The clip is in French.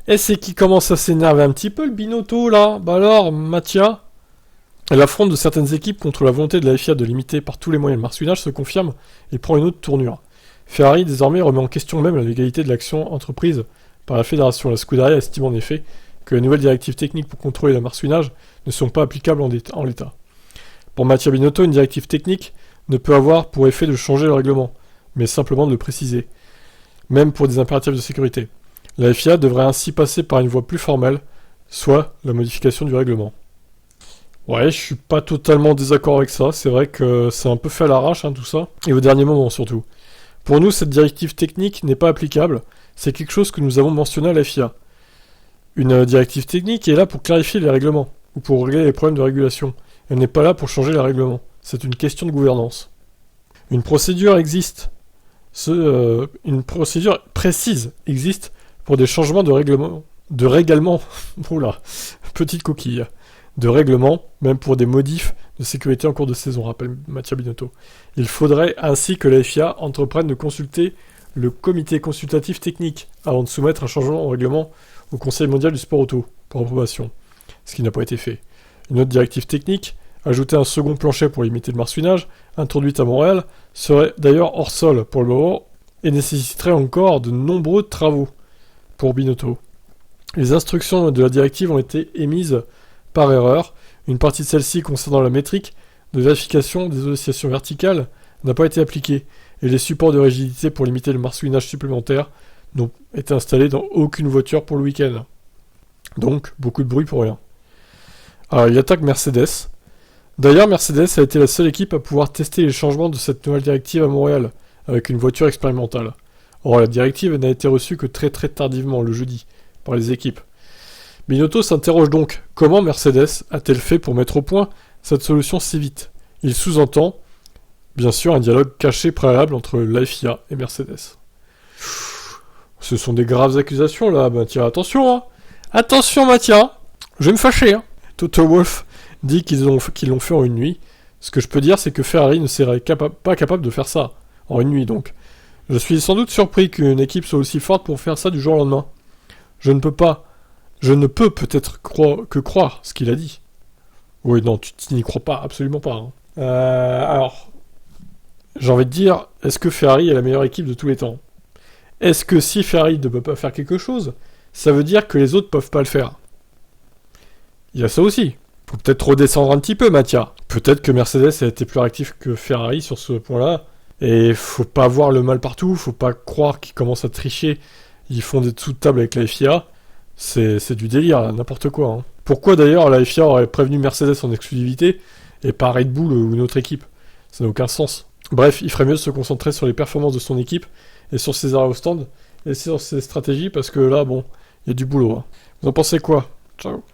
Et c'est qui commence à s'énerver un petit peu, le Binotto, là. Bah alors, Mattia. L'affront de certaines équipes contre la volonté de la FIA de limiter par tous les moyens le marsouinage se confirme et prend une autre tournure. Ferrari, désormais, remet en question même la légalité de l'action entreprise par la fédération. La Scuderia estime en effet que les nouvelles directives techniques pour contrôler le marsouinage ne sont pas applicables en l'état. Pour Mattia Binotto, une directive technique ne peut avoir pour effet de changer le règlement, mais simplement de le préciser, même pour des impératifs de sécurité. La FIA devrait ainsi passer par une voie plus formelle, soit la modification du règlement. Ouais, je suis pas totalement désaccord avec ça, c'est vrai que c'est un peu fait à l'arrache tout ça, et au dernier moment surtout. Pour nous, cette directive technique n'est pas applicable, c'est quelque chose que nous avons mentionné à la FIA. Une directive technique est là pour clarifier les règlements, ou pour régler les problèmes de régulation. Elle n'est pas là pour changer les règlements, c'est une question de gouvernance. Une procédure existe, une procédure précise existe pour des changements de règlement, oula, petite coquille, de règlement, même pour des modifs de sécurité en cours de saison, rappelle Mattia Binotto. Il faudrait ainsi que la FIA entreprenne de consulter le comité consultatif technique avant de soumettre un changement au règlement au Conseil mondial du sport auto pour approbation, ce qui n'a pas été fait. Une autre directive technique, ajouter un second plancher pour limiter le marsouinage, introduite à Montréal, serait d'ailleurs hors sol pour le moment et nécessiterait encore de nombreux travaux pour Binotto. Les instructions de la directive ont été émises par erreur. Une partie de celle-ci concernant la métrique de vérification des oscillations verticales n'a pas été appliquée et les supports de rigidité pour limiter le marsouinage supplémentaire n'ont été installés dans aucune voiture pour le week-end. Donc, beaucoup de bruit pour rien. Alors, il attaque Mercedes. D'ailleurs, Mercedes a été la seule équipe à pouvoir tester les changements de cette nouvelle directive à Montréal, avec une voiture expérimentale. Or, la directive n'a été reçue que très tardivement, le jeudi, par les équipes. Binotto s'interroge donc, comment Mercedes a-t-elle fait pour mettre au point cette solution si vite? Il sous-entend, bien sûr, un dialogue caché préalable entre la FIA et Mercedes. Ce sont des graves accusations, là, Mattia, attention, hein. Attention, Mattia, je vais me fâcher, hein. Toto Wolff dit qu'ils l'ont fait en une nuit. Ce que je peux dire, c'est que Ferrari ne serait pas capable de faire ça, en une nuit donc. Je suis sans doute surpris qu'une équipe soit aussi forte pour faire ça du jour au lendemain. Je ne peux peut-être croire ce qu'il a dit. Oui, non, tu n'y crois pas, absolument pas. Hein. Alors, j'ai envie de dire, est-ce que Ferrari est la meilleure équipe de tous les temps? Est-ce que si Ferrari ne peut pas faire quelque chose, ça veut dire que les autres peuvent pas le faire? Il y a ça aussi. Faut peut-être redescendre un petit peu, Mattia. Peut-être que Mercedes a été plus réactif que Ferrari sur ce point-là. Et faut pas voir le mal partout, faut pas croire qu'ils commencent à tricher. Ils font des dessous de table avec la FIA. C'est du délire, n'importe quoi. Hein. Pourquoi d'ailleurs la FIA aurait prévenu Mercedes en exclusivité et pas Red Bull ou une autre équipe? Ça n'a aucun sens. Bref, il ferait mieux de se concentrer sur les performances de son équipe et sur ses arrêts au stand et sur ses stratégies parce que là, bon, il y a du boulot. Hein. Vous en pensez quoi? Ciao.